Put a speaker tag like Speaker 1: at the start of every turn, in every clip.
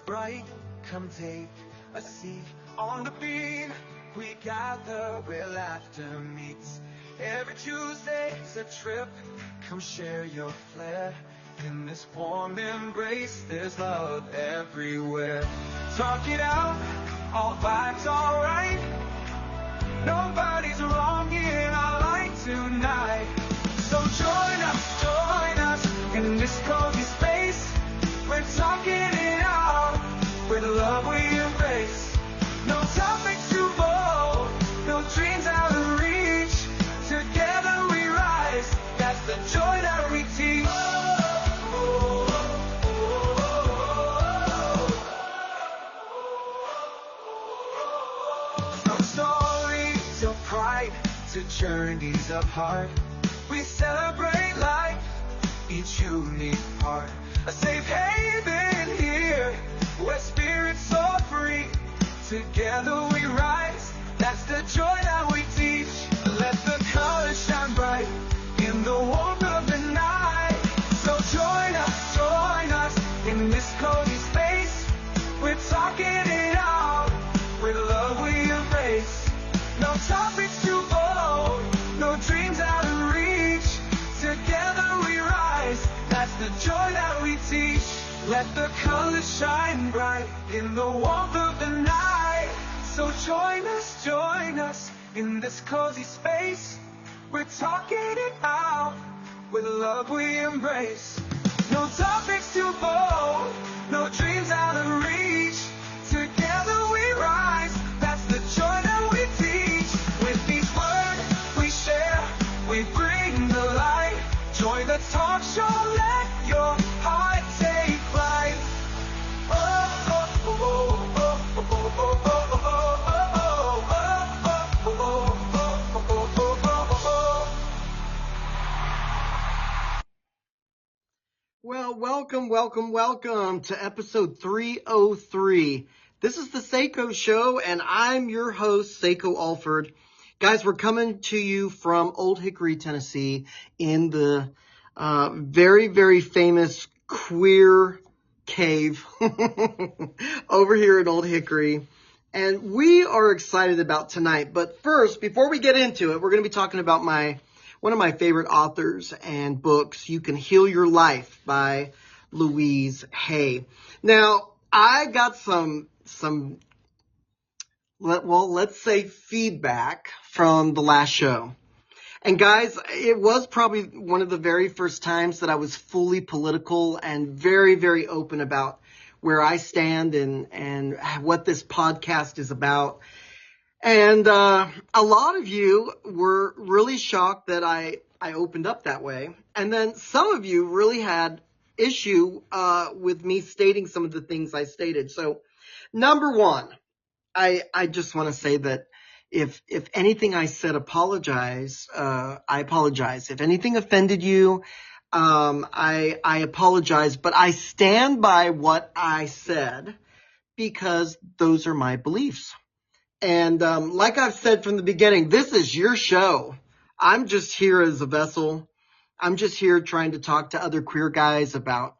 Speaker 1: bright, come take a seat on the beat. We gather where laughter meets. Every Tuesday's a trip, come share your flair. In this warm embrace, there's love everywhere. Talk it out, all vibes alright. Nobody's wrong in our light tonight. So join us in this cozy space. We're talking it out, with love we embrace. No topics too bold, no dreams out of reach. Together we rise, that's the joy that we teach. From stories of pride to journeys of heart, we celebrate life, each unique part. A safe haven here, where spirits soar free. Together we rise, that's the joy that we teach. Let the colors shine bright in the warmth of the night. So join us in this cozy space. We're talking it out, with love we embrace. No topics too bold, no dreams out of reach. Together we rise, that's the joy that we teach. Let the colors shine bright in the warmth of the night. So join us in this cozy space. We're talking it out, with love we embrace. No topics too bold, no dreams out of reach. Together we rise, that's the joy that we teach. With each word we share, we bring the light. Join the talk show, let your heart take flight.
Speaker 2: Well, welcome to episode 303. This is the SayCo Show, and I'm your host, SayCo Alford. Guys, we're coming to you from Old Hickory, Tennessee, in the very, very famous queer cave over here at Old Hickory. And we are excited about tonight. But first, before we get into it, we're going to be talking about one of my favorite authors and books, You Can Heal Your Life by Louise Hay. Now, I got let's say feedback from the last show. And guys, it was probably one of the very first times that I was fully political and very, very open about where I stand and what this podcast is about. And a lot of you were really shocked that I opened up that way. And then some of you really had issue with me stating some of the things I stated. So number one, I just want to say that if anything I said, I apologize. If anything offended you, I apologize. But I stand by what I said because those are my beliefs. And like I've said from the beginning, this is your show. I'm just here as a vessel. I'm just here trying to talk to other queer guys about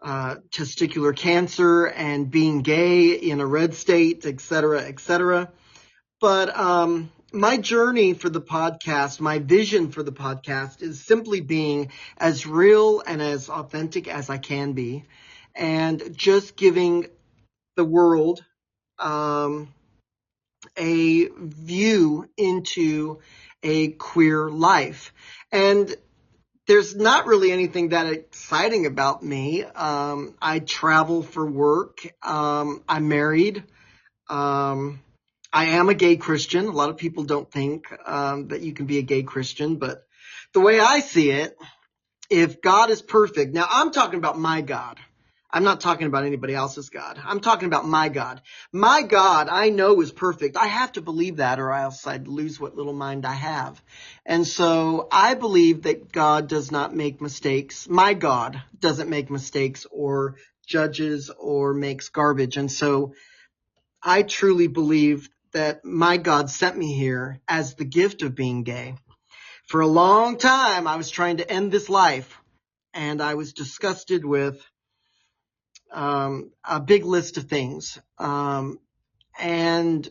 Speaker 2: testicular cancer and being gay in a red state, etc., etc. But my journey for the podcast, my vision for the podcast is simply being as real and as authentic as I can be, and just giving the world a view into a queer life. And there's not really anything that exciting about me. I travel for work. I'm married. I am a gay Christian. A lot of people don't think that you can be a gay Christian, but the way I see it, if God is perfect, now I'm talking about my God. I'm not talking about anybody else's God. I'm talking about my God. My God, I know, is perfect. I have to believe that, or else I'd lose what little mind I have. And so I believe that God does not make mistakes. My God doesn't make mistakes or judges or makes garbage. And so I truly believe that my God sent me here as the gift of being gay. For a long time, I was trying to end this life, and I was disgusted with a big list of things. And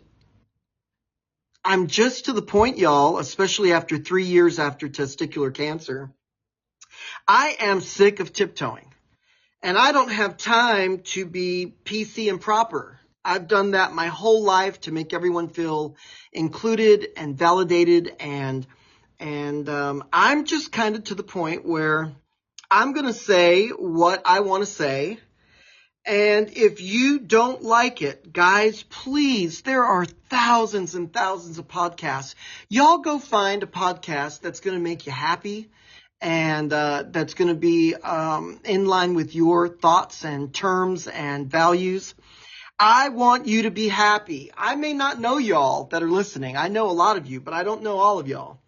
Speaker 2: I'm just to the point, y'all, especially after 3 years after testicular cancer, I am sick of tiptoeing. And I don't have time to be PC and proper. I've done that my whole life to make everyone feel included and validated. And I'm just kind of to the point where I'm going to say what I want to say. And if you don't like it, guys, please, there are thousands and thousands of podcasts. Y'all go find a podcast that's going to make you happy and that's going to be in line with your thoughts and terms and values. I want you to be happy. I may not know y'all that are listening. I know a lot of you, but I don't know all of y'all.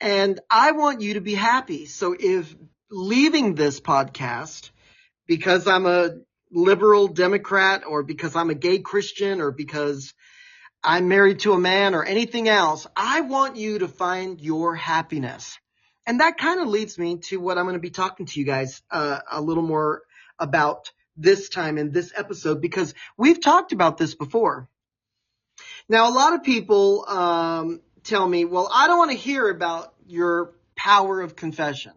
Speaker 2: And I want you to be happy. So if leaving this podcast because I'm a liberal Democrat or because I'm a gay Christian or because I'm married to a man or anything else, I want you to find your happiness. And that kind of leads me to what I'm going to be talking to you guys a little more about this time in this episode, because we've talked about this before. Now, a lot of people tell me, well, I don't want to hear about your power of confession.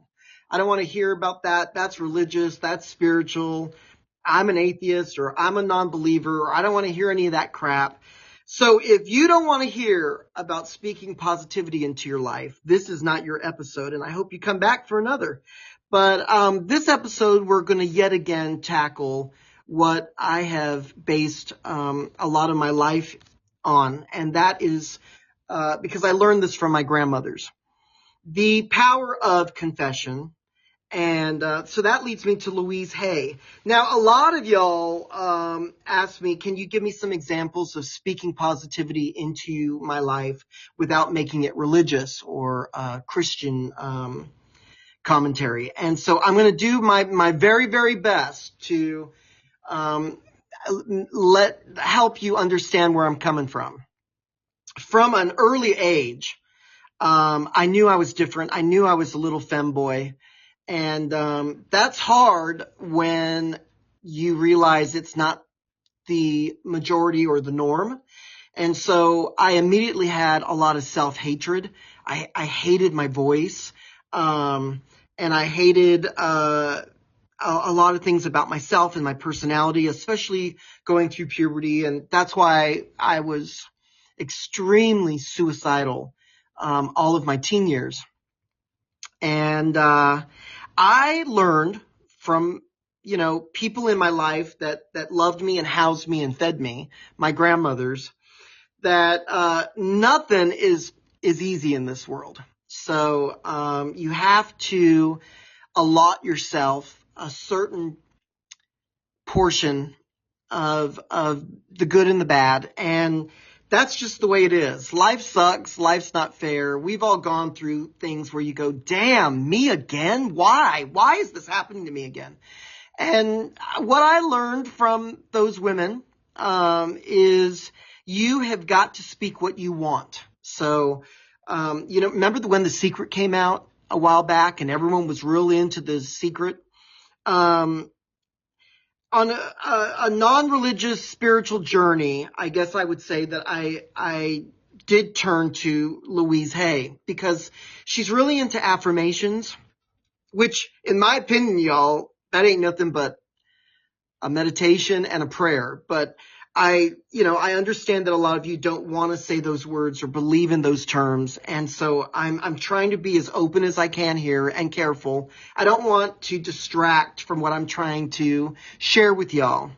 Speaker 2: I don't want to hear about that. That's religious. That's spiritual. I'm an atheist or I'm a non-believer or I don't want to hear any of that crap. So if you don't want to hear about speaking positivity into your life, this is not your episode, and I hope you come back for another. But this episode, we're going to yet again tackle what I have based a lot of my life on, and that is because I learned this from my grandmothers. The power of confession. And so that leads me to Louise Hay. Now, a lot of y'all asked me, can you give me some examples of speaking positivity into my life without making it religious or Christian commentary? And so I'm going to do my very, very best to help you understand where I'm coming from. From an early age, I knew I was different. I knew I was a little femboy. And that's hard when you realize it's not the majority or the norm. And so I immediately had a lot of self-hatred. I hated my voice. And I hated a lot of things about myself and my personality, especially going through puberty. And that's why I was extremely suicidal all of my teen years. And I learned from, people in my life that loved me and housed me and fed me, my grandmothers, that nothing is easy in this world. So you have to allot yourself a certain portion of the good and the bad, and that's just the way it is. Life sucks. Life's not fair. We've all gone through things where you go, damn, me again? Why? Why is this happening to me again? And what I learned from those women is you have got to speak what you want. So, remember when The Secret came out a while back and everyone was really into The Secret? On a non-religious spiritual journey, I guess I would say that I did turn to Louise Hay because she's really into affirmations, which in my opinion, y'all, that ain't nothing but a meditation and a prayer. But I understand that a lot of you don't want to say those words or believe in those terms. And so I'm trying to be as open as I can here and careful. I don't want to distract from what I'm trying to share with y'all.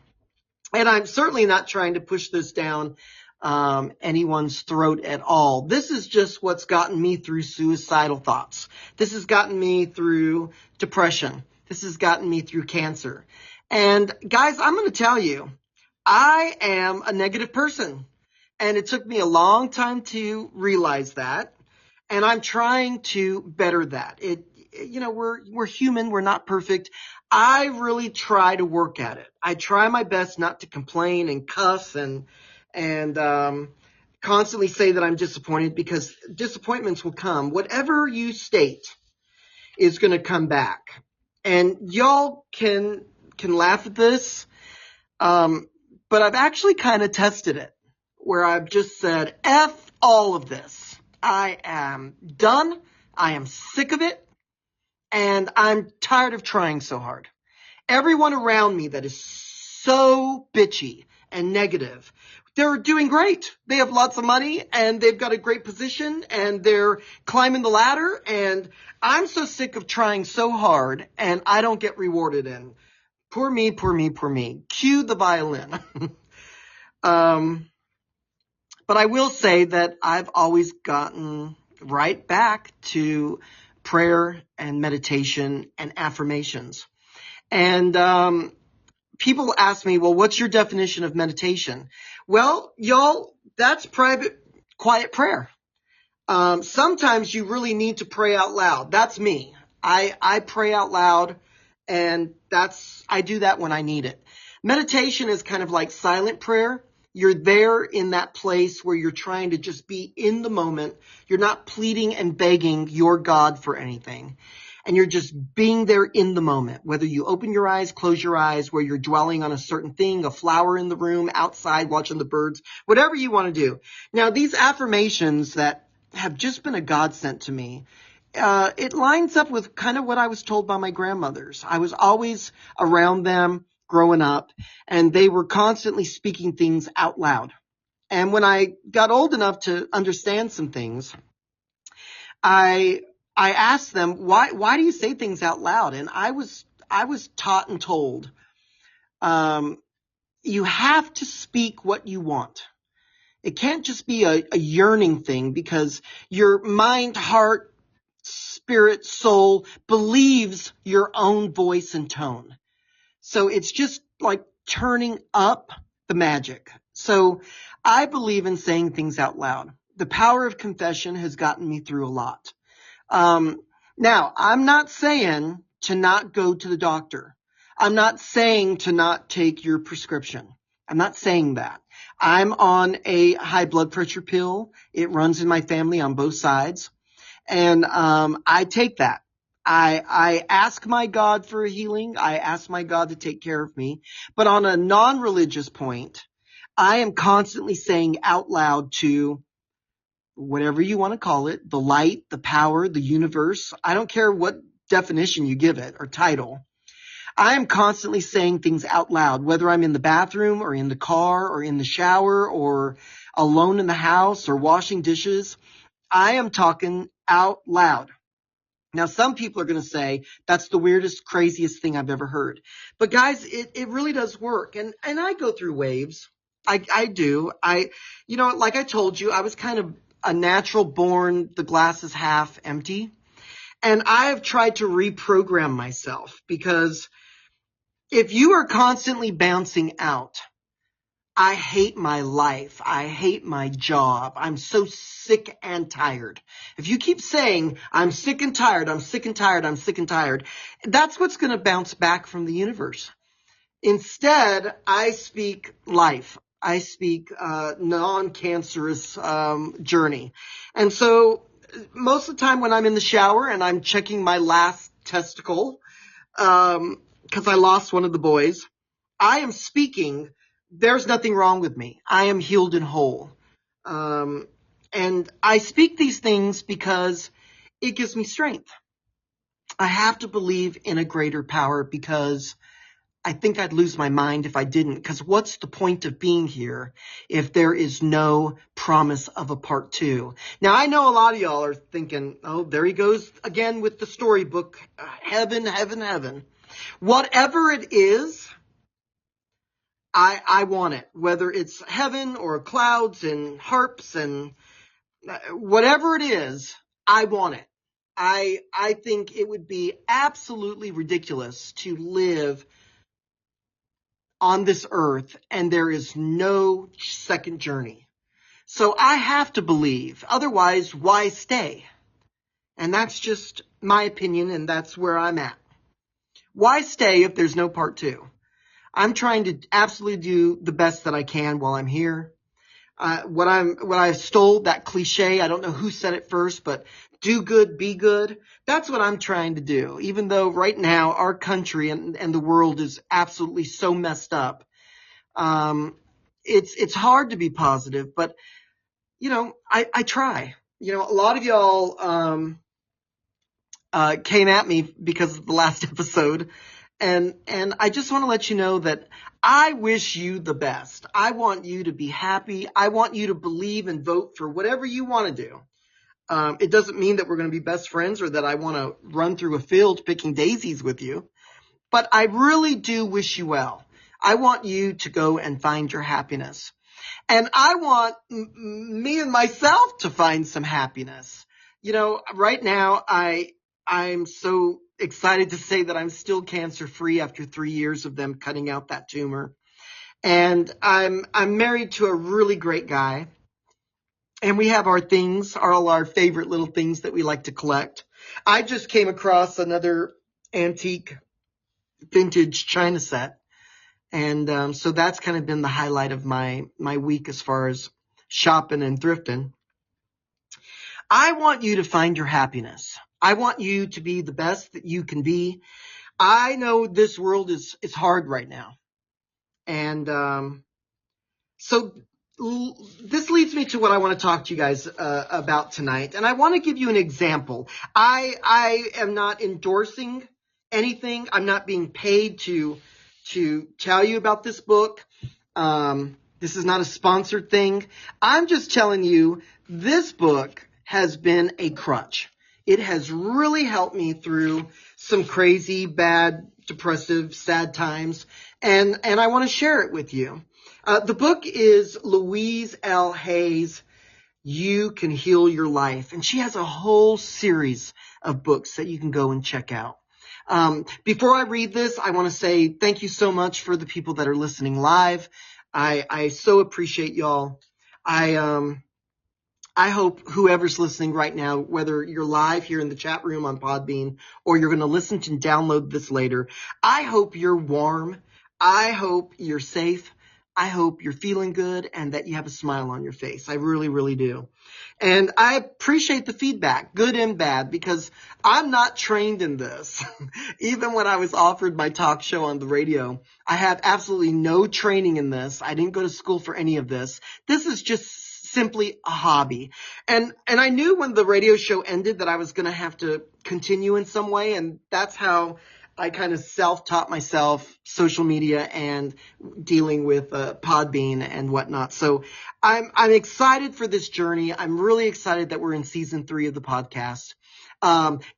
Speaker 2: And I'm certainly not trying to push this down anyone's throat at all. This is just what's gotten me through suicidal thoughts. This has gotten me through depression. This has gotten me through cancer. And guys, I'm going to tell you, I am a negative person, and it took me a long time to realize that, and I'm trying to better that. We're human, we're not perfect. I really try to work at it. I try my best not to complain and cuss and constantly say that I'm disappointed, because disappointments will come. Whatever you state is going to come back, and y'all can laugh at this. But I've actually kind of tested it where I've just said, F all of this. I am done. I am sick of it. And I'm tired of trying so hard. Everyone around me that is so bitchy and negative, they're doing great. They have lots of money and they've got a great position and they're climbing the ladder. And I'm so sick of trying so hard and I don't get rewarded. And poor me, poor me, poor me. Cue the violin. But I will say that I've always gotten right back to prayer and meditation and affirmations. And people ask me, well, what's your definition of meditation? Well, y'all, that's private, quiet prayer. Sometimes you really need to pray out loud. That's me. I pray out loud, and I do that when I need it. Meditation is kind of like silent prayer. You're there in that place where you're trying to just be in the moment. You're not pleading and begging your God for anything. And you're just being there in the moment, whether you open your eyes, close your eyes, where you're dwelling on a certain thing, a flower in the room, outside, watching the birds, whatever you want to do. Now, these affirmations that have just been a godsend to me, it lines up with kind of what I was told by my grandmothers. I was always around them growing up, and they were constantly speaking things out loud. And when I got old enough to understand some things, I asked them, why do you say things out loud? And I was taught and told, you have to speak what you want. It can't just be a yearning thing, because your mind, heart, spirit, soul believes your own voice and tone. So it's just like turning up the magic. So I believe in saying things out loud. The power of confession has gotten me through a lot. Now, I'm not saying to not go to the doctor. I'm not saying to not take your prescription. I'm not saying that. I'm on a high blood pressure pill. It runs in my family on both sides. And I take that. I ask my God for a healing. I ask my God to take care of me. But on a non-religious point, I am constantly saying out loud to whatever you want to call it, the light, the power, the universe. I don't care what definition you give it or title. I am constantly saying things out loud, whether I'm in the bathroom or in the car or in the shower or alone in the house or washing dishes. I am talking out loud. Now, some people are going to say that's the weirdest, craziest thing I've ever heard. But guys, it really does work. And I go through waves. I do. Like I told you, I was kind of a natural born, the glass is half empty. And I have tried to reprogram myself, because if you are constantly bouncing out, I hate my life. I hate my job. I'm so sick and tired. If you keep saying, I'm sick and tired, I'm sick and tired, I'm sick and tired, that's what's going to bounce back from the universe. Instead, I speak life. I speak non-cancerous journey. And so most of the time when I'm in the shower and I'm checking my last testicle, because I lost one of the boys, I am speaking, there's nothing wrong with me. I am healed and whole. And I speak these things because it gives me strength. I have to believe in a greater power, because I think I'd lose my mind if I didn't. Because what's the point of being here if there is no promise of a part 2? Now, I know a lot of y'all are thinking, oh, there he goes again with the storybook, heaven, heaven, heaven. Whatever it is, I want it, whether it's heaven or clouds and harps and whatever it is, I want it. I think it would be absolutely ridiculous to live on this earth and there is no second journey. So I have to believe. Otherwise, why stay? And that's just my opinion, and that's where I'm at. Why stay if there's no part 2? I'm trying to absolutely do the best that I can while I'm here. What I stole, that cliche, I don't know who said it first, but do good, be good. That's what I'm trying to do. Even though right now our country and the world is absolutely so messed up, It's hard to be positive, but I try. A lot of y'all came at me because of the last episode, and I just want to let you know that I wish you the best. I want you to be happy. I want you to believe and vote for whatever you want to do. It doesn't mean that we're going to be best friends or that I want to run through a field picking daisies with you, but I really do wish you well. I want you to go and find your happiness. And I want me and myself to find some happiness. Right now I'm so excited to say that I'm still cancer free after 3 years of them cutting out that tumor. And I'm married to a really great guy. And we have our things, all our favorite little things that we like to collect. I just came across another antique vintage china set. And so that's kind of been the highlight of my week as far as shopping and thrifting. I want you to find your happiness. I want you to be the best that you can be. I know this world is hard right now. And so this leads me to what I want to talk to you guys about tonight. And I want to give you an example. I am not endorsing anything. I'm not being paid to tell you about this book. This is not a sponsored thing. I'm just telling you this book has been a crutch. It has really helped me through some crazy, bad, depressive, sad times. And I want to share it with you. The book is Louise Hay's You Can Heal Your Life. And she has a whole series of books that you can go and check out. Before I read this, I want to say thank you so much for the people that are listening live. I so appreciate y'all. I hope whoever's listening right now, whether you're live here in the chat room on Podbean or you're going to listen to and download this later, I hope you're warm. I hope you're safe. I hope you're feeling good and that you have a smile on your face. I really, really do. And I appreciate the feedback, good and bad, because I'm not trained in this. Even when I was offered my talk show on the radio, I have absolutely no training in this. I didn't go to school for any of this. This is just simply a hobby. And I knew when the radio show ended that I was going to have to continue in some way, and that's how I kind of self-taught myself social media and dealing with Podbean and whatnot. So I'm excited for this journey. I'm really excited that we're in season 3 of the podcast.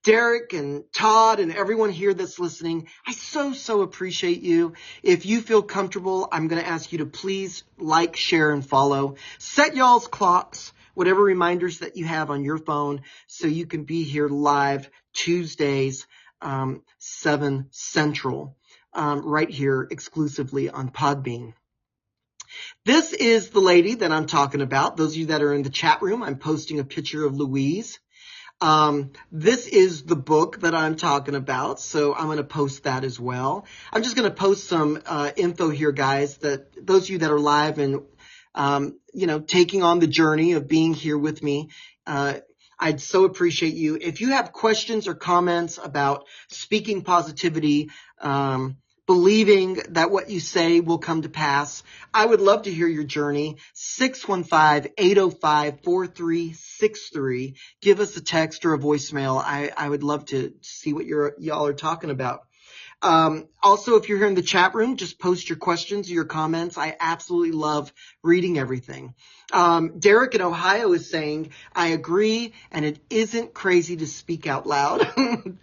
Speaker 2: Derek and Todd and everyone here that's listening, I so appreciate you. If you feel comfortable, I'm going to ask you to please like, share, and follow. Set y'all's clocks, whatever reminders that you have on your phone, so you can be here live Tuesdays, 7 Central, right here exclusively on Podbean. This is the lady that I'm talking about. Those of you that are in the chat room, I'm posting a picture of Louise. This is the book that I'm talking about, so I'm going to post that as well. I'm just going to post some info here, guys, that those of you that are live and taking on the journey of being here with me, I'd so appreciate you. If you have questions or comments about speaking positivity, believing that what you say will come to pass, I would love to hear your journey. 615-805-4363. Give us a text or a voicemail. I would love to see what y'all are talking about. Also, if you're here in the chat room, just post your questions or your comments. I absolutely love reading everything. Derek in Ohio is saying, I agree, and it isn't crazy to speak out loud.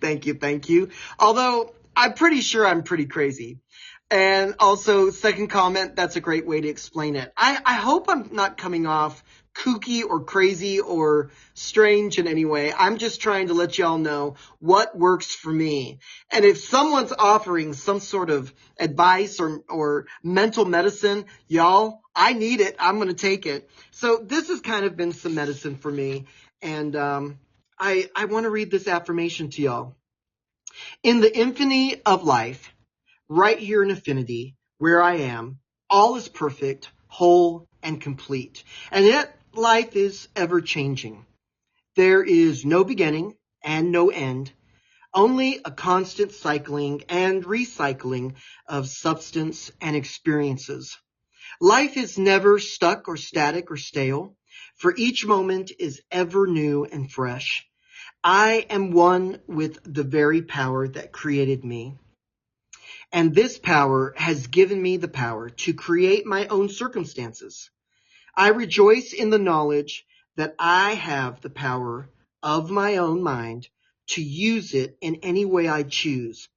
Speaker 2: Thank you. Although, I'm pretty sure I'm pretty crazy. And also, second comment, that's a great way to explain it. I hope I'm not coming off kooky or crazy or strange in any way. I'm just trying to let y'all know what works for me. And if someone's offering some sort of advice or mental medicine, y'all, I need it. I'm going to take it. So this has kind of been some medicine for me. And I want to read this affirmation to y'all. In the infinity of life, right here in Affinity, where I am, all is perfect, whole, and complete. And yet, life is ever changing. There is no beginning and no end, only a constant cycling and recycling of substance and experiences. Life is never stuck or static or stale, for each moment is ever new and fresh. I am one with the very power that created me. And this power has given me the power to create my own circumstances. I rejoice in the knowledge that I have the power of my own mind to use it in any way I choose.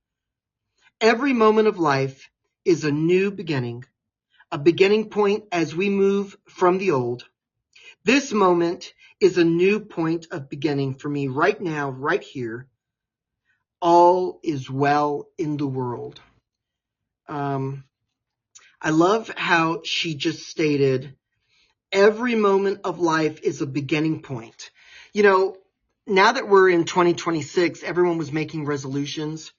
Speaker 2: Every moment of life is a new beginning, a beginning point as we move from the old. This moment is a new point of beginning for me right now, right here. All is well in the world. I love how she just stated, every moment of life is a beginning point. You know, now that we're in 2026, everyone was making resolutions.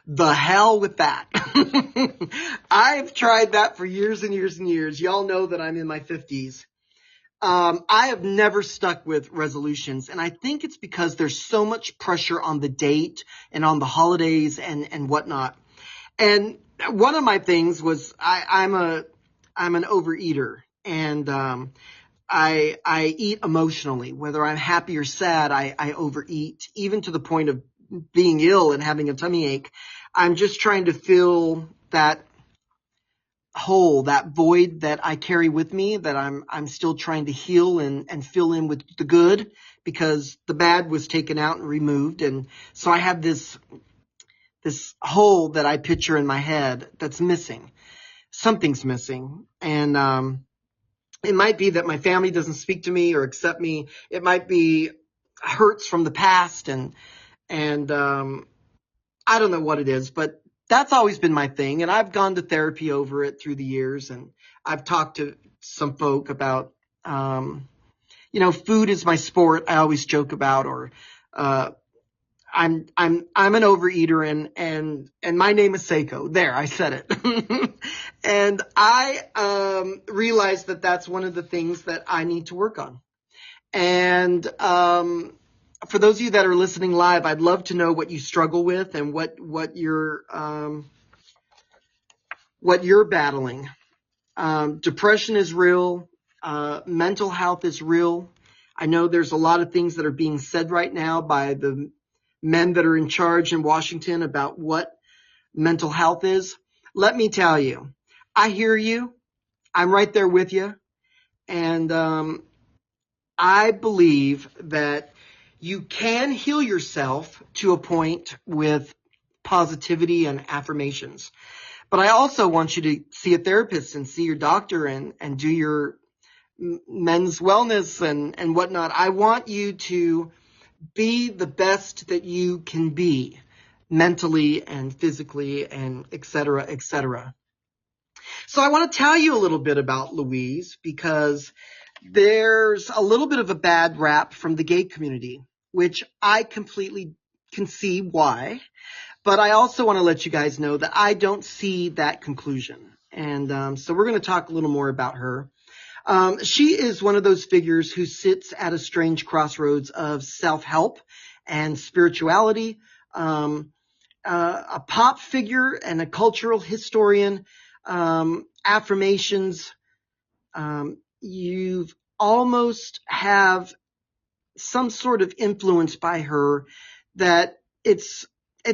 Speaker 2: The hell with that. I've tried that for years and years and years. Y'all know that I'm in my 50s. I have never stuck with resolutions, and I think it's because there's so much pressure on the date and on the holidays and whatnot. And one of my things was I'm an overeater, and I eat emotionally. Whether I'm happy or sad, I overeat, even to the point of being ill and having a tummy ache. I'm just trying to fill that hole, that void that I carry with me, that I'm still trying to heal and fill in with the good, because the bad was taken out and removed. And so I have this hole that I picture in my head that's missing. Something's missing. And it might be that my family doesn't speak to me or accept me. It might be hurts from the past, and I don't know what it is, but that's always been my thing. And I've gone to therapy over it through the years, and I've talked to some folk about, food is my sport. I always joke about, or I'm an overeater, and my name is SayCo. There, I said it. And I realized that that's one of the things that I need to work on. And for those of you that are listening live, I'd love to know what you struggle with and what you're battling. Depression is real. Mental health is real. I know there's a lot of things that are being said right now by the men that are in charge in Washington about what mental health is. Let me tell you, I hear you. I'm right there with you. And I believe that you can heal yourself to a point with positivity and affirmations. But I also want you to see a therapist and see your doctor and do your men's wellness and whatnot. I want you to be the best that you can be, mentally and physically, and et cetera, et cetera. So I want to tell you a little bit about Louise, because there's a little bit of a bad rap from the gay community, which I completely can see why. But I also want to let you guys know that I don't see that conclusion. And so we're going to talk a little more about her. She is one of those figures who sits at a strange crossroads of self-help and spirituality, a pop figure and a cultural historian, affirmations. You've almost have some sort of influence by her that it's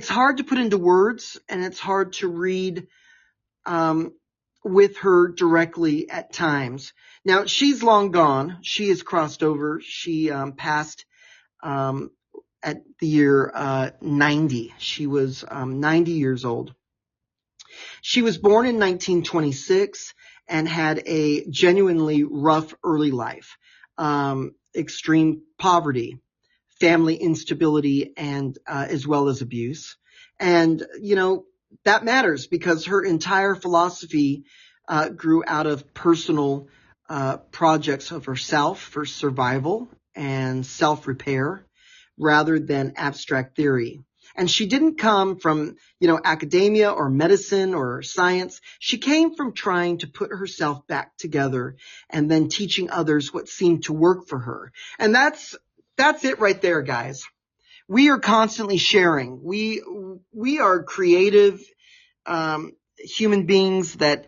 Speaker 2: hard to put into words, and it's hard to read with her directly at times. Now, she's long gone. She has crossed over. She passed at the year 90. She was 90 years old. She was born in 1926 and had a genuinely rough early life, extreme poverty, family instability, and as well as abuse. And, that matters, because her entire philosophy grew out of personal projects of herself for survival and self-repair rather than abstract theory. And she didn't come from, academia or medicine or science. She came from trying to put herself back together and then teaching others what seemed to work for her. And that's it right there, guys. We are constantly sharing. We are creative human beings that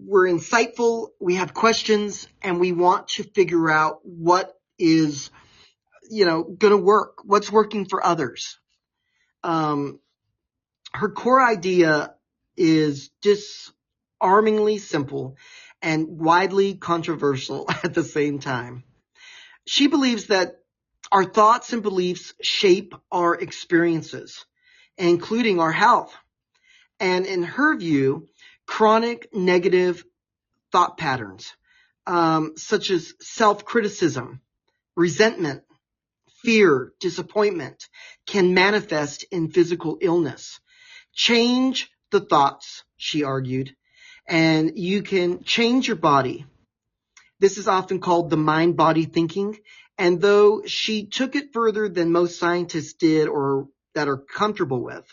Speaker 2: we're insightful, we have questions, and we want to figure out what is, going to work, what's working for others. Her core idea is disarmingly simple and widely controversial at the same time. She believes that our thoughts and beliefs shape our experiences, including our health. And in her view, chronic negative thought patterns, such as self-criticism, resentment, fear, disappointment, can manifest in physical illness. Change the thoughts, she argued, and you can change your body. This is often called the mind-body thinking, and though she took it further than most scientists did or that are comfortable with,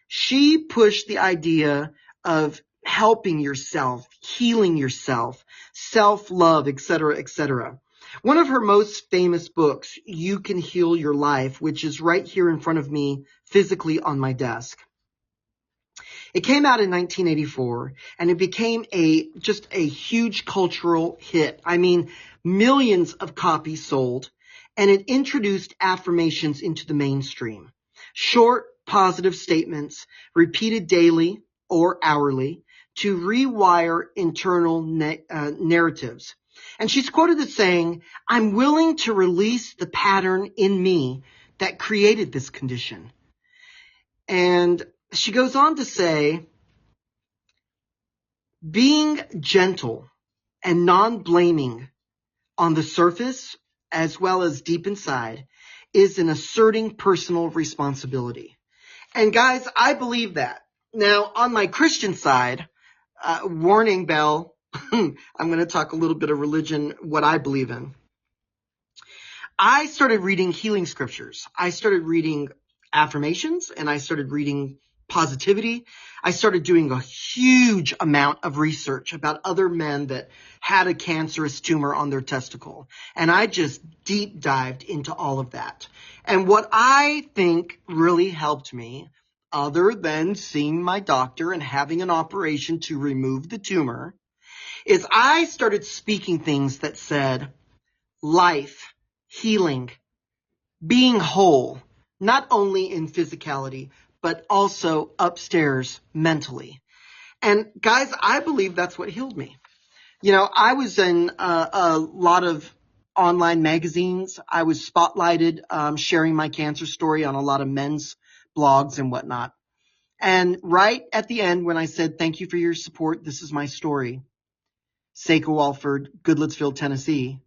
Speaker 2: she pushed the idea of helping yourself, healing yourself, self-love, etc., etc. One of her most famous books, You Can Heal Your Life, which is right here in front of me physically on my desk. It came out in 1984, and it became just a huge cultural hit. I mean, millions of copies sold, and it introduced affirmations into the mainstream. Short, positive statements repeated daily or hourly to rewire internal narratives. And she's quoted as saying, "I'm willing to release the pattern in me that created this condition." And she goes on to say, being gentle and non-blaming on the surface as well as deep inside is an asserting personal responsibility. And guys, I believe that. Now, on my Christian side, warning bell, I'm going to talk a little bit of religion, what I believe in. I started reading healing scriptures. I started reading affirmations, and I started reading positivity. I started doing a huge amount of research about other men that had a cancerous tumor on their testicle. And I just deep dived into all of that. And what I think really helped me, other than seeing my doctor and having an operation to remove the tumor, is I started speaking things that said life, healing, being whole, not only in physicality, but also upstairs mentally. And guys, I believe that's what healed me. I was in a lot of online magazines. I was spotlighted sharing my cancer story on a lot of men's blogs and whatnot. And right at the end, when I said, "Thank you for your support, this is my story," SayCo Alford, Goodlettsville, Tennessee,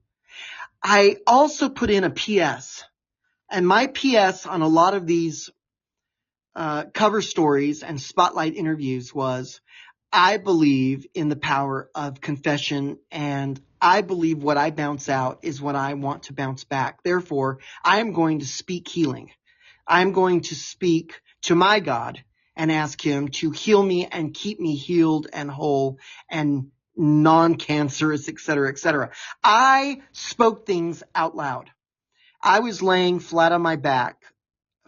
Speaker 2: I also put in a PS. And my PS on a lot of these cover stories and spotlight interviews was, I believe in the power of confession, and I believe what I bounce out is what I want to bounce back. Therefore, I am going to speak healing. I'm going to speak to my God and ask him to heal me and keep me healed and whole and non-cancerous, etc., etc. I spoke things out loud. I was laying flat on my back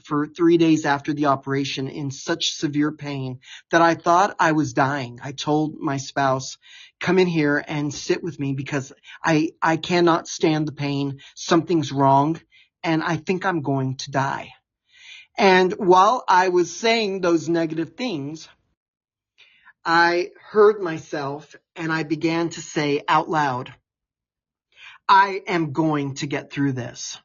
Speaker 2: for 3 days after the operation in such severe pain that I thought I was dying. I told my spouse, "Come in here and sit with me because I cannot stand the pain. Something's wrong, and I think I'm going to die." And while I was saying those negative things, I heard myself and I began to say out loud, "I am going to get through this.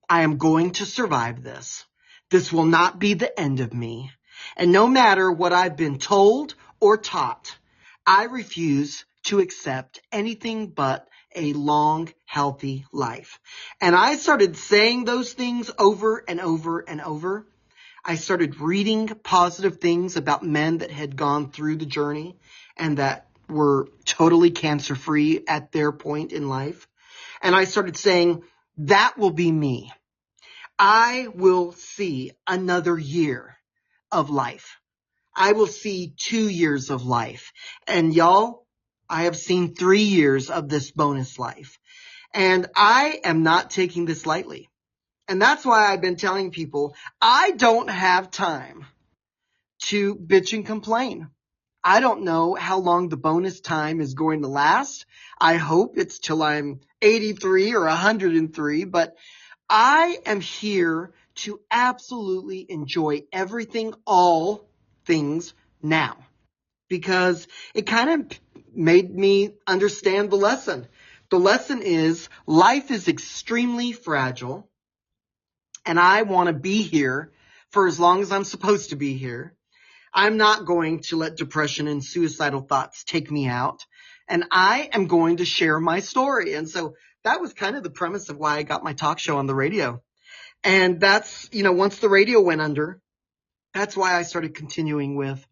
Speaker 2: I am going to survive this. This will not be the end of me. And no matter what I've been told or taught, I refuse to accept anything but a long, healthy life." And I started saying those things over and over and over. I started reading positive things about men that had gone through the journey and that were totally cancer-free at their point in life. And I started saying, that will be me. I will see another year of life. I will see 2 years of life. And y'all, I have seen 3 years of this bonus life. And I am not taking this lightly. And that's why I've been telling people, I don't have time to bitch and complain. I don't know how long the bonus time is going to last. I hope it's till I'm 83 or 103, but I am here to absolutely enjoy everything, all things now, because it kind of made me understand the lesson. The lesson is life is extremely fragile, and I want to be here for as long as I'm supposed to be here. I'm not going to let depression and suicidal thoughts take me out, and I am going to share my story. And so that was kind of the premise of why I got my talk show on the radio. And that's, once the radio went under, that's why I started continuing with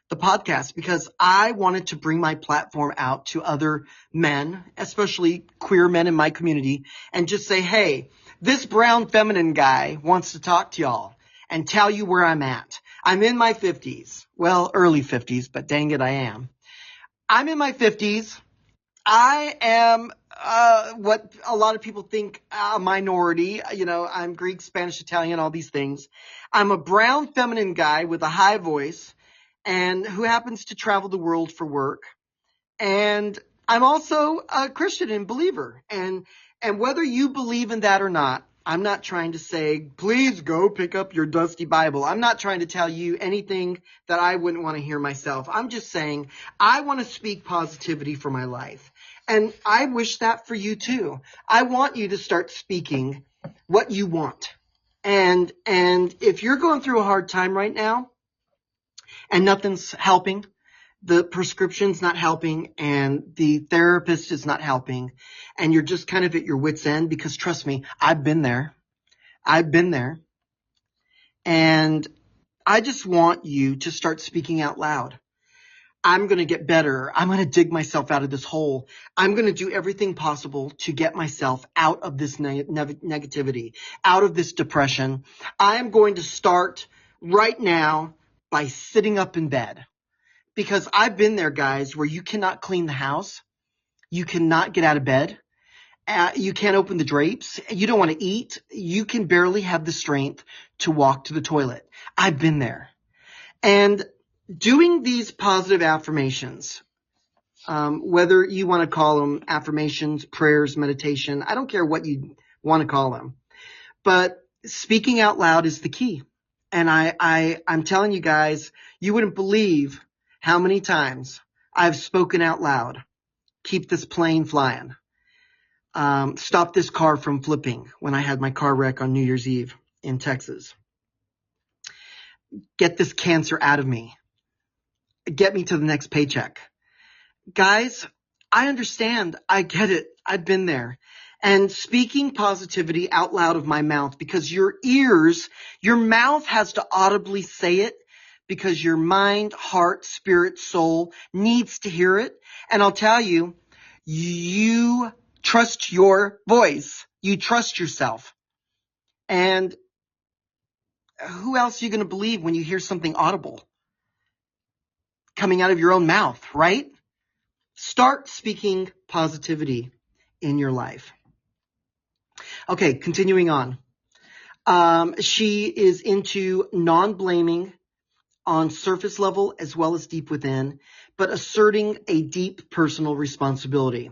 Speaker 2: the podcast, because I wanted to bring my platform out to other men, especially queer men in my community, and just say, hey, this brown feminine guy wants to talk to y'all and tell you where I'm at. I'm in my 50s. Well, early 50s, but dang it, I am. I'm in my 50s. I am what a lot of people think a minority. I'm Greek, Spanish, Italian, all these things. I'm a brown feminine guy with a high voice and who happens to travel the world for work. And I'm also a Christian and believer. And whether you believe in that or not, I'm not trying to say, please go pick up your dusty Bible. I'm not trying to tell you anything that I wouldn't want to hear myself. I'm just saying I want to speak positivity for my life. And I wish that for you too. I want you to start speaking what you want. And if you're going through a hard time right now and nothing's helping, the prescription's not helping and the therapist is not helping, and you're just kind of at your wit's end, because trust me, I've been there. And I just want you to start speaking out loud. I'm going to get better. I'm going to dig myself out of this hole. I'm going to do everything possible to get myself out of this negativity, out of this depression. I am going to start right now by sitting up in bed. Because I've been there, guys, where you cannot clean the house. You cannot get out of bed. You can't open the drapes. You don't want to eat. You can barely have the strength to walk to the toilet. I've been there. And doing these positive affirmations, whether you want to call them affirmations, prayers, meditation, I don't care what you want to call them. But speaking out loud is the key. And I'm telling you guys, you wouldn't believe how many times I've spoken out loud. Keep this plane flying. Stop this car from flipping when I had my car wreck on New Year's Eve in Texas. Get this cancer out of me. Get me to the next paycheck. Guys, I understand. I get it. I've been there. And speaking positivity out loud of my mouth, because your mouth has to audibly say it, because your mind, heart, spirit, soul needs to hear it. And I'll tell you, you trust your voice. You trust yourself. And who else are you going to believe when you hear something audible coming out of your own mouth, right? Start speaking positivity in your life. Okay, continuing on. She is into non-blaming on surface level as well as deep within, but asserting a deep personal responsibility.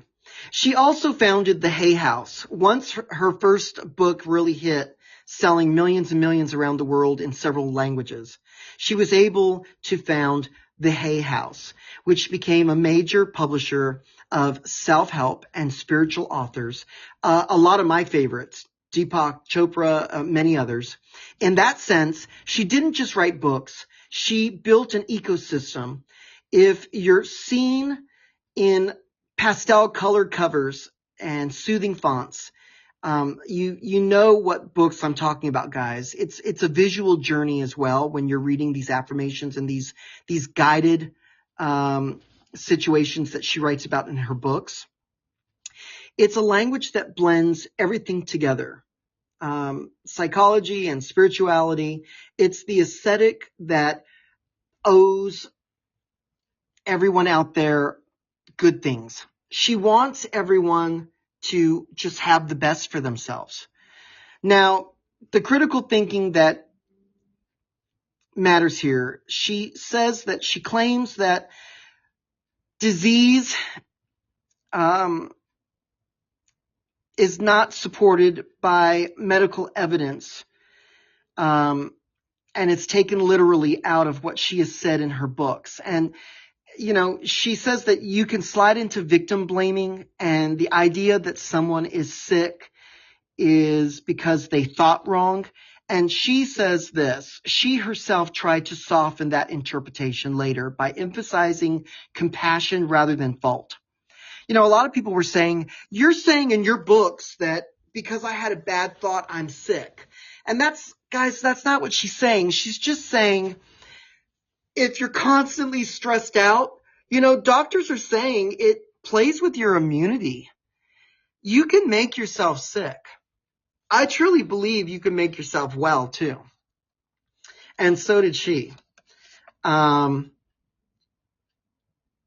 Speaker 2: She also founded the Hay House. Once her first book really hit, selling millions and millions around the world in several languages, she was able to found the Hay House, which became a major publisher of self-help and spiritual authors. A lot of my favorites, Deepak Chopra, many others. In that sense, she didn't just write books. She built an ecosystem. If you're seen in pastel colored covers and soothing fonts, you know what books I'm talking about, guys. It's a visual journey as well when you're reading these affirmations and these guided situations that she writes about in her books. It's a language that blends everything together. Psychology and spirituality. It's the aesthetic that owes everyone out there good things. She wants everyone to just have the best for themselves. Now, the critical thinking that matters here. She says that she claims that disease is not supported by medical evidence, and it's taken literally out of what she has said in her books. And she says that you can slide into victim blaming, and the idea that someone is sick is because they thought wrong. And she says this: she herself tried to soften that interpretation later by emphasizing compassion rather than fault. A lot of people were saying, you're saying in your books that because I had a bad thought, I'm sick. And guys, that's not what she's saying. She's just saying, if you're constantly stressed out, doctors are saying it plays with your immunity. You can make yourself sick. I truly believe you can make yourself well too. And so did she.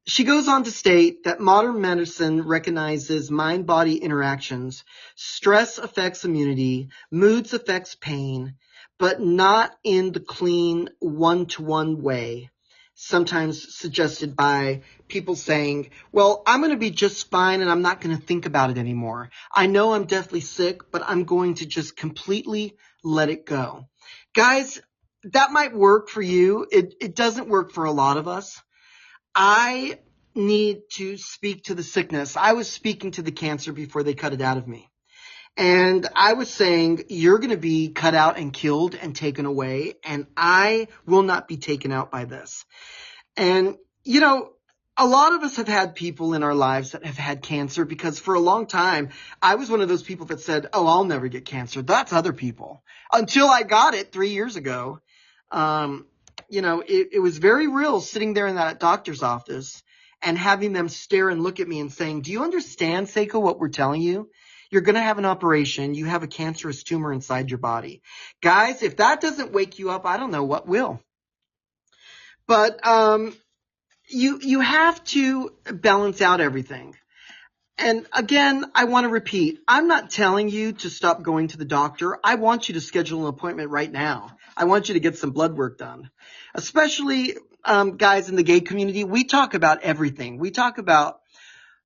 Speaker 2: She goes on to state that modern medicine recognizes mind-body interactions. Stress affects immunity, moods affects pain, but not in the clean one-to-one way, sometimes suggested by people saying, well, I'm going to be just fine and I'm not going to think about it anymore. I know I'm deathly sick, but I'm going to just completely let it go. Guys, that might work for you. It doesn't work for a lot of us. I need to speak to the sickness. I was speaking to the cancer before they cut it out of me. And I was saying, you're going to be cut out and killed and taken away, and I will not be taken out by this. And, a lot of us have had people in our lives that have had cancer, because for a long time, I was one of those people that said, oh, I'll never get cancer. That's other people. Until I got it 3 years ago. It was very real sitting there in that doctor's office and having them stare and look at me and saying, do you understand, SayCo, what we're telling you? You're going to have an operation. You have a cancerous tumor inside your body. Guys, if that doesn't wake you up, I don't know what will. But you have to balance out everything. And again, I want to repeat, I'm not telling you to stop going to the doctor. I want you to schedule an appointment right now. I want you to get some blood work done. Especially guys in the gay community, we talk about everything. We talk about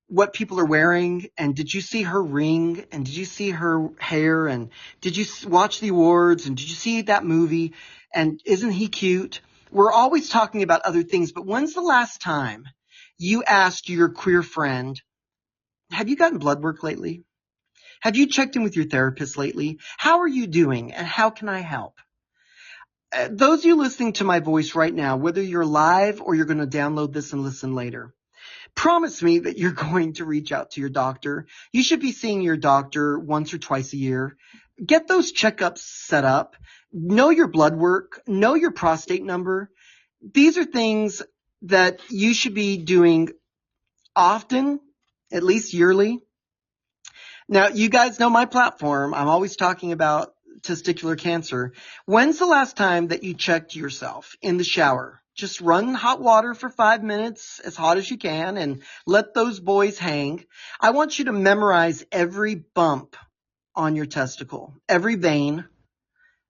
Speaker 2: what people are wearing, and did you see her ring, and did you see her hair, and did you watch the awards, and did you see that movie, and isn't he cute? We're always talking about other things, but when's the last time you asked your queer friend, have you gotten blood work lately? Have you checked in with your therapist lately? How are you doing, and how can I help? Those of you listening to my voice right now, whether you're live or you're going to download this and listen later, promise me that you're going to reach out to your doctor. You should be seeing your doctor once or twice a year. Get those checkups set up. Know your blood work. Know your prostate number. These are things that you should be doing often, at least yearly. Now, you guys know my platform. I'm always talking about testicular cancer. When's the last time that you checked yourself in the shower? Just run hot water for 5 minutes, as hot as you can, and let those boys hang. I want you to memorize every bump on your testicle, every vein.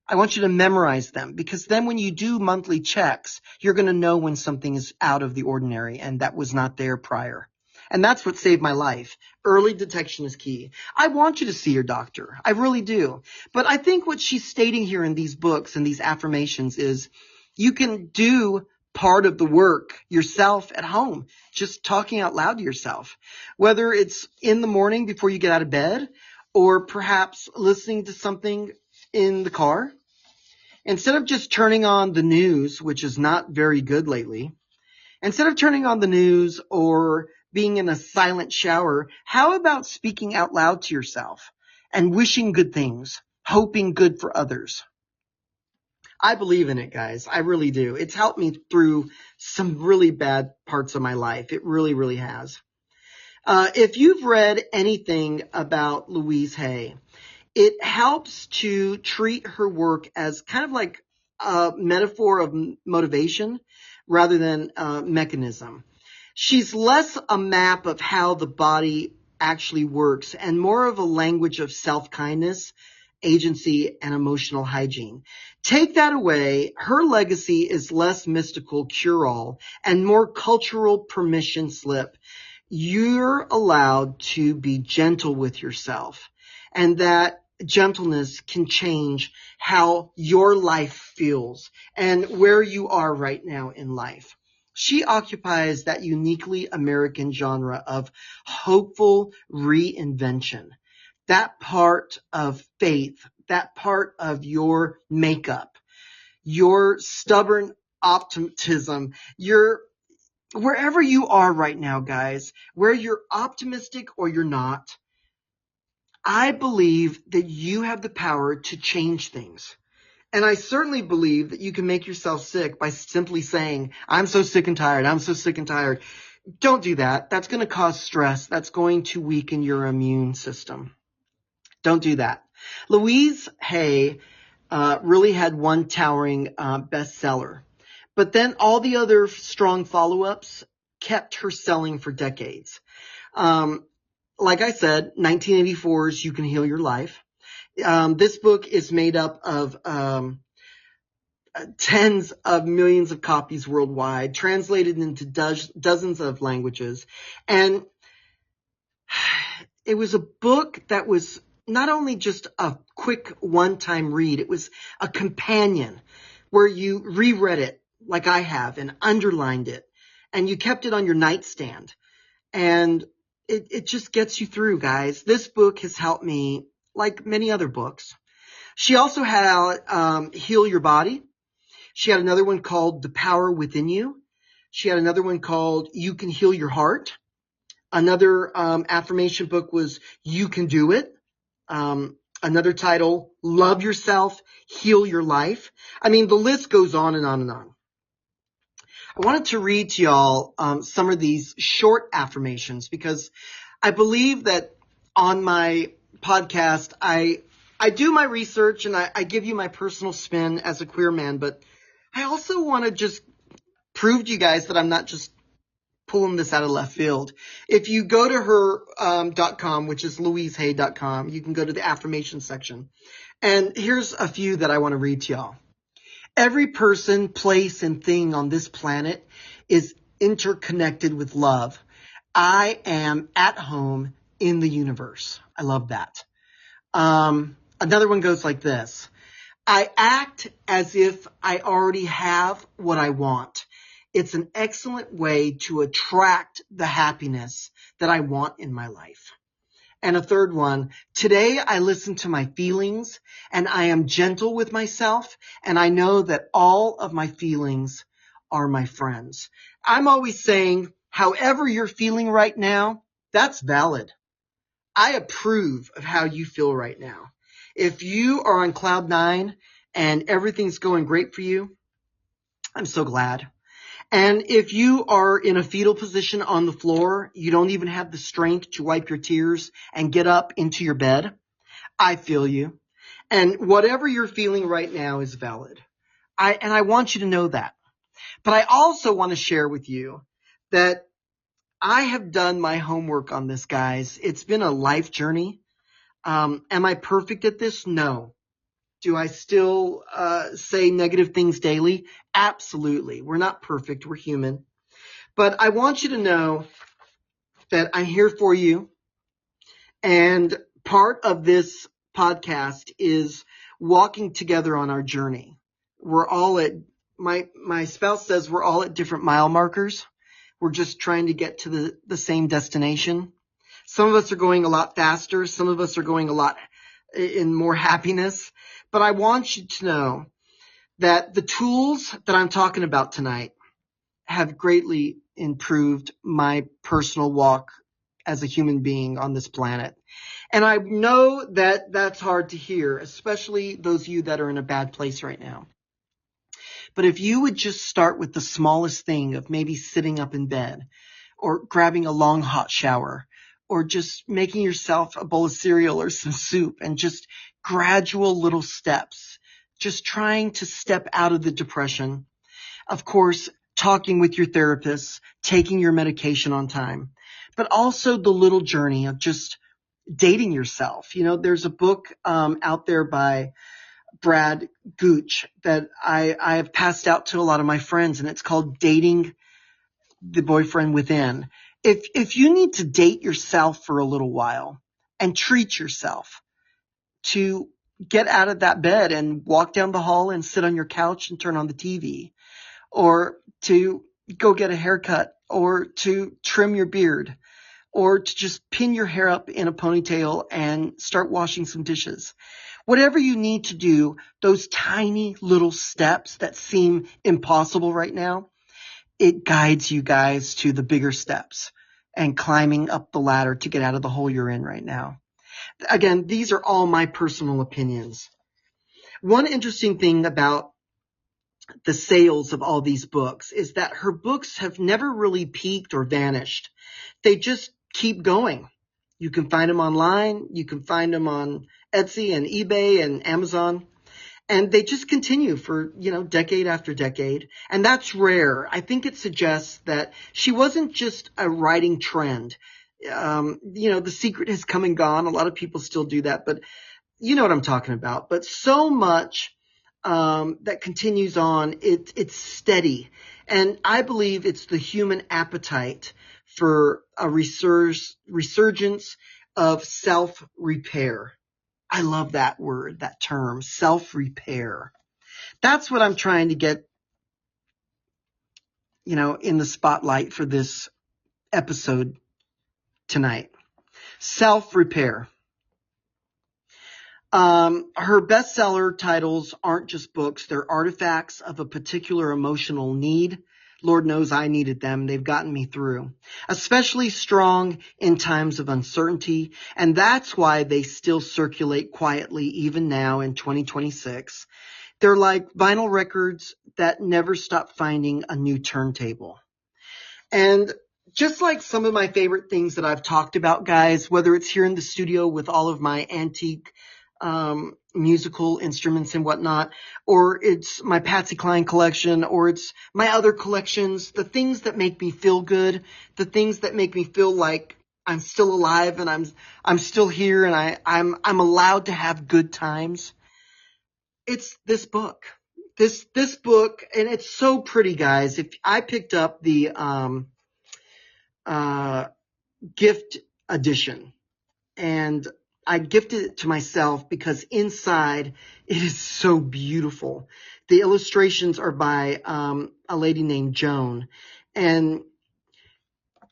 Speaker 2: I want you to memorize them, because then when you do monthly checks, you're going to know when something is out of the ordinary and that was not there prior. And that's what saved my life. Early detection is key. I want you to see your doctor. I really do. But I think what she's stating here in these books and these affirmations is you can do part of the work yourself at home, just talking out loud to yourself, whether it's in the morning before you get out of bed, or perhaps listening to something in the car. Instead of just turning on the news, which is not very good lately, instead of turning on the news or being in a silent shower, how about speaking out loud to yourself and wishing good things, hoping good for others? I believe in it, guys. I really do. It's helped me through some really bad parts of my life. It really, really has. If you've read anything about Louise Hay, it helps to treat her work as kind of like a metaphor of motivation rather than a mechanism. She's less a map of how the body actually works and more of a language of self-kindness agency, and emotional hygiene. Take that away, her legacy is less mystical cure-all and more cultural permission slip. You're allowed to be gentle with yourself, and that gentleness can change how your life feels and where you are right now in life. She occupies that uniquely American genre of hopeful reinvention. That part of faith, that part of your makeup, your stubborn optimism, your wherever you are right now, guys, where you're optimistic or you're not, I believe that you have the power to change things. And I certainly believe that you can make yourself sick by simply saying, I'm so sick and tired. I'm so sick and tired. Don't do that. That's going to cause stress. That's going to weaken your immune system. Don't do that. Louise Hay really had one towering bestseller. But then all the other strong follow-ups kept her selling for decades. Like I said, 1984's You Can Heal Your Life. This book is made up of tens of millions of copies worldwide, translated into dozens of languages. And it was a book that was not only just a quick one-time read, it was a companion where you reread it like I have and underlined it, and you kept it on your nightstand. And it just gets you through, guys. This book has helped me like many other books. She also had Heal Your Body. She had another one called The Power Within You. She had another one called You Can Heal Your Heart. Another affirmation book was You Can Do It. Another title, Love Yourself, Heal Your Life. I mean, the list goes on and on and on. I wanted to read to y'all some of these short affirmations because I believe that on my podcast, I do my research and I give you my personal spin as a queer man, but I also want to just prove to you guys that I'm not just pulling this out of left field. If you go to her .com, which is louisehay.com, you can go to the affirmation section. And here's a few that I want to read to y'all. Every person, place, and thing on this planet is interconnected with love. I am at home in the universe. I love that. Another one goes like this. I act as if I already have what I want. It's an excellent way to attract the happiness that I want in my life. And a third one, today I listen to my feelings and I am gentle with myself, and I know that all of my feelings are my friends. I'm always saying, however you're feeling right now, that's valid. I approve of how you feel right now. If you are on cloud nine and everything's going great for you, I'm so glad. And if you are in a fetal position on the floor, you don't even have the strength to wipe your tears and get up into your bed, I feel you. And whatever you're feeling right now is valid. I want you to know that. But I also want to share with you that I have done my homework on this, guys. It's been a life journey. Am I perfect at this? No. Do I still say negative things daily? Absolutely. We're not perfect. We're human. But I want you to know that I'm here for you. And part of this podcast is walking together on our journey. We're all at, my spouse says we're all at different mile markers. We're just trying to get to the same destination. Some of us are going a lot faster. Some of us are going a lot in more happiness. But I want you to know that the tools that I'm talking about tonight have greatly improved my personal walk as a human being on this planet. And I know that that's hard to hear, especially those of you that are in a bad place right now. But if you would just start with the smallest thing of maybe sitting up in bed or grabbing a long hot shower or just making yourself a bowl of cereal or some soup and just gradual little steps, just trying to step out of the depression. Of course, talking with your therapist, taking your medication on time, but also the little journey of just dating yourself. There's a book out there by Brad Gooch that I have passed out to a lot of my friends, and it's called Dating the Boyfriend Within. If you need to date yourself for a little while and treat yourself to get out of that bed and walk down the hall and sit on your couch and turn on the TV, or to go get a haircut, or to trim your beard, or to just pin your hair up in a ponytail and start washing some dishes. Whatever you need to do, those tiny little steps that seem impossible right now, it guides you guys to the bigger steps and climbing up the ladder to get out of the hole you're in right now. Again, these are all my personal opinions. One interesting thing about the sales of all these books is that her books have never really peaked or vanished. They just keep going. You can find them online. You can find them on Etsy and eBay and Amazon. And they just continue for, decade after decade. And that's rare. I think it suggests that she wasn't just a writing trend. The Secret has come and gone. A lot of people still do that, but you know what I'm talking about. But so much that continues on, it's steady. And I believe it's the human appetite for a resurgence of self-repair. I love that word, that term, self-repair. That's what I'm trying to get, in the spotlight for this episode tonight. Self-repair. Her bestseller titles aren't just books. They're artifacts of a particular emotional need. Lord knows I needed them. They've gotten me through. Especially strong in times of uncertainty. And that's why they still circulate quietly even now in 2026. They're like vinyl records that never stop finding a new turntable. And just like some of my favorite things that I've talked about, guys, whether it's here in the studio with all of my antique musical instruments and whatnot, or it's my Patsy Cline collection, or it's my other collections, the things that make me feel good, the things that make me feel like I'm still alive and I'm still here and I'm allowed to have good times. It's this book. This book, and it's so pretty, guys. If I picked up the gift edition, and I gifted it to myself because inside it is so beautiful. The illustrations are by a lady named Joan, and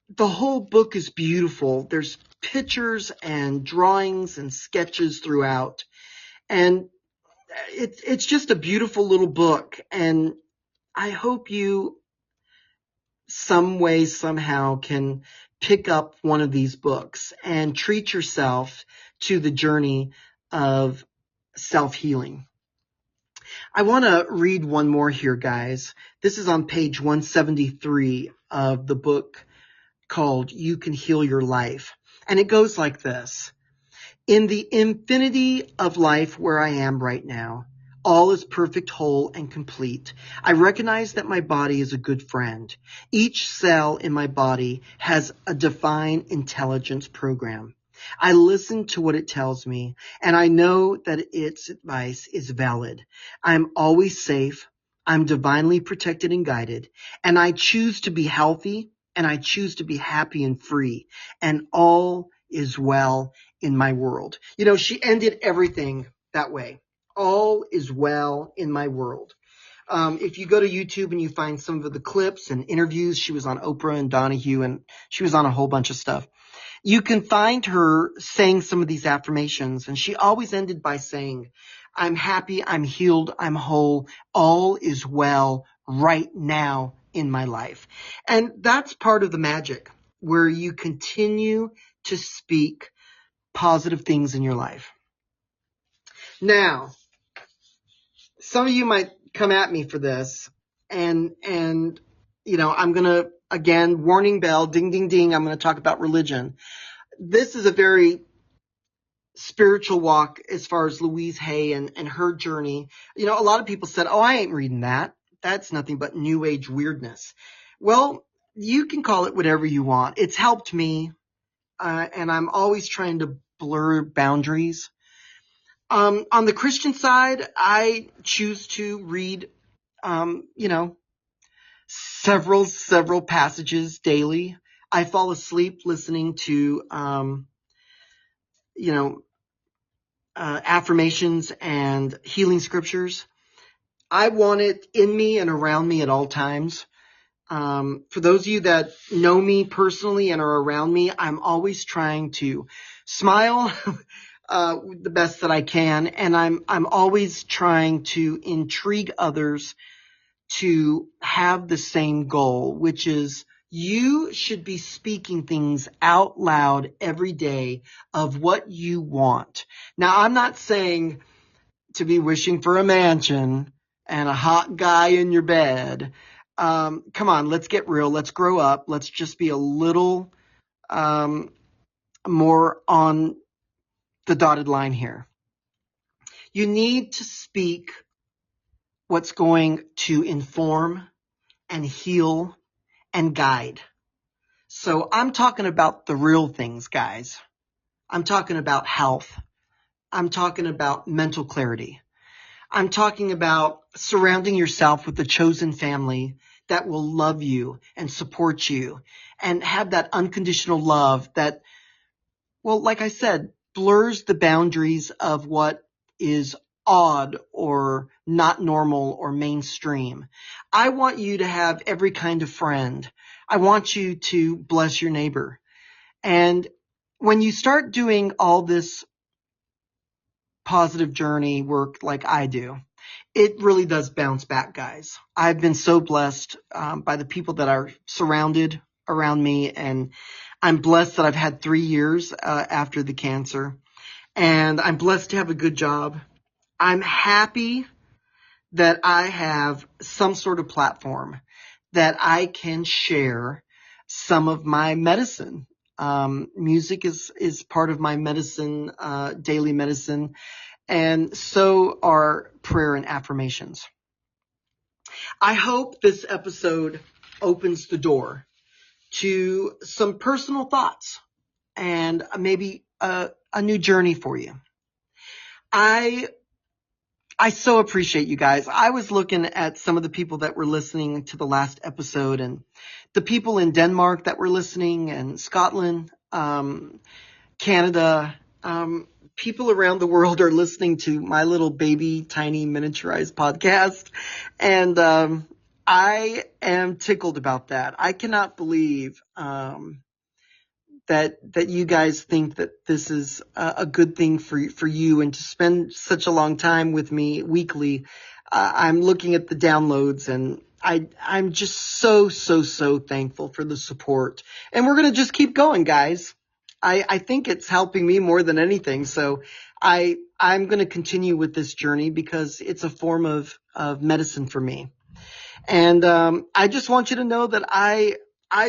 Speaker 2: the whole book is beautiful. There's pictures and drawings and sketches throughout, and it's just a beautiful little book. And I hope you some way, somehow can pick up one of these books and treat yourself to the journey of self-healing. I want to read one more here, guys. This is on page 173 of the book called You Can Heal Your Life. And it goes like this. In the infinity of life where I am right now, all is perfect, whole, and complete. I recognize that my body is a good friend. Each cell in my body has a divine intelligence program. I listen to what it tells me, and I know that its advice is valid. I'm always safe. I'm divinely protected and guided, and I choose to be healthy, and I choose to be happy and free, and all is well in my world. She ended everything that way. All is well in my world. If you go to YouTube and you find some of the clips and interviews, she was on Oprah and Donahue, and she was on a whole bunch of stuff. You can find her saying some of these affirmations, and she always ended by saying, I'm happy, I'm healed, I'm whole, all is well right now in my life. And that's part of the magic, where you continue to speak positive things in your life. Now, some of you might come at me for this, and I'm going to, again, warning bell, ding, ding, ding, I'm going to talk about religion. This is a very spiritual walk as far as Louise Hay and her journey. A lot of people said, oh, I ain't reading that. That's nothing but new age weirdness. Well, you can call it whatever you want. It's helped me, and I'm always trying to blur boundaries. On the Christian side, I choose to read, several passages daily. I fall asleep listening to, affirmations and healing scriptures. I want it in me and around me at all times. For those of you that know me personally and are around me, I'm always trying to smile the best that I can, and I'm always trying to intrigue others to have the same goal, which is you should be speaking things out loud every day of what you want. Now, I'm not saying to be wishing for a mansion and a hot guy in your bed. Come on, let's get real. Let's grow up. Let's just be a little more on the dotted line here. You need to speak what's going to inform and heal and guide. So I'm talking about the real things, guys. I'm talking about health. I'm talking about mental clarity. I'm talking about surrounding yourself with a chosen family that will love you and support you and have that unconditional love that, well, like I said, blurs the boundaries of what is odd or not normal or mainstream. I want you to have every kind of friend. I want you to bless your neighbor. And when you start doing all this positive journey work like I do, it really does bounce back, guys. I've been so blessed by the people that are surrounded around me, and I'm blessed that I've had 3 years after the cancer, and I'm blessed to have a good job. I'm happy that I have some sort of platform that I can share some of my medicine. Music is part of my medicine, daily medicine, and so are prayer and affirmations. I hope this episode opens the door to some personal thoughts and maybe a new journey for you. I so appreciate you guys. I was looking at some of the people that were listening to the last episode, and the people in Denmark that were listening, and Scotland, Canada, people around the world are listening to my little baby, tiny miniaturized podcast. And I am tickled about that. I cannot believe that you guys think that this is a good thing for you, and to spend such a long time with me weekly. I'm looking at the downloads, and I'm just so thankful for the support. And we're going to just keep going, guys. I think it's helping me more than anything. So I'm going to continue with this journey because it's a form of medicine for me. And I just want you to know that I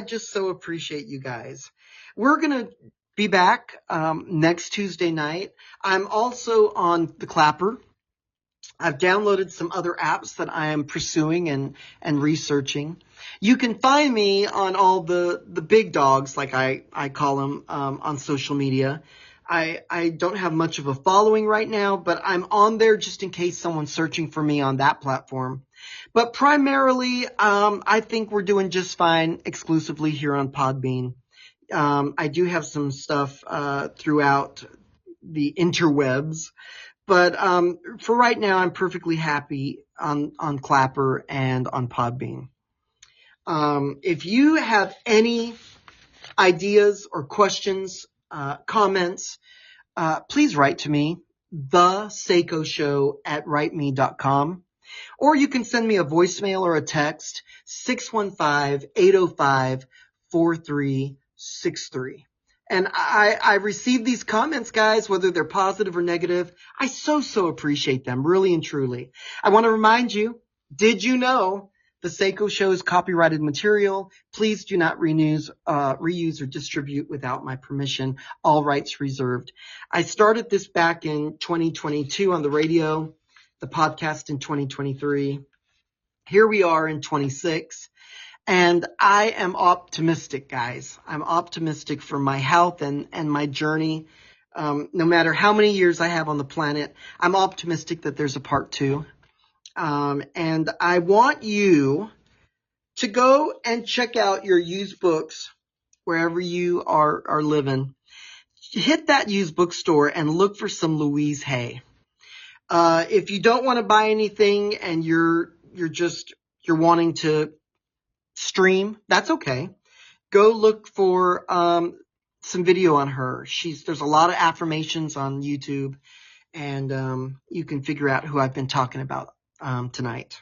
Speaker 2: just so appreciate you guys. We're going to be back next Tuesday night. I'm also on the Clapper. I've downloaded some other apps that I am pursuing and researching. You can find me on all the big dogs, like I call them, on social media. I don't have much of a following right now, but I'm on there just in case someone's searching for me on that platform. But primarily, I think we're doing just fine exclusively here on Podbean. I do have some stuff throughout the interwebs. But for right now, I'm perfectly happy on Clapper and on Podbean. If you have any ideas or questions, comments, please write to me, SayCo Show@writeme.com. Or you can send me a voicemail or a text, 615-805-4363. And I receive these comments, guys, whether they're positive or negative. I so appreciate them, really and truly. I want to remind you, did you know the SayCo Show is copyrighted material? Please do not reuse or distribute without my permission. All rights reserved. I started this back in 2022 on the radio, the podcast in 2023. Here we are in 26. And I am optimistic, guys. I'm optimistic for my health and my journey. No matter how many years I have on the planet, I'm optimistic that there's a part 2. And I want you to go and check out your used books wherever you are living. Hit that used bookstore and look for some Louise Hay. If you don't want to buy anything and you're wanting to stream, that's okay. Go look for some video on her. There's a lot of affirmations on YouTube, and you can figure out who I've been talking about tonight.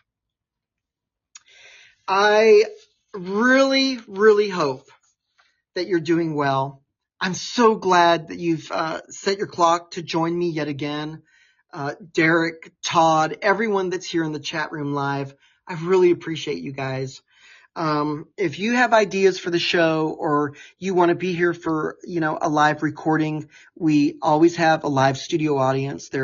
Speaker 2: I really, really hope that you're doing well. I'm so glad that you've set your clock to join me yet again. Derek, Todd, everyone that's here in the chat room live, I really appreciate you guys. If you have ideas for the show or you want to be here for, a live recording, we always have a live studio audience. There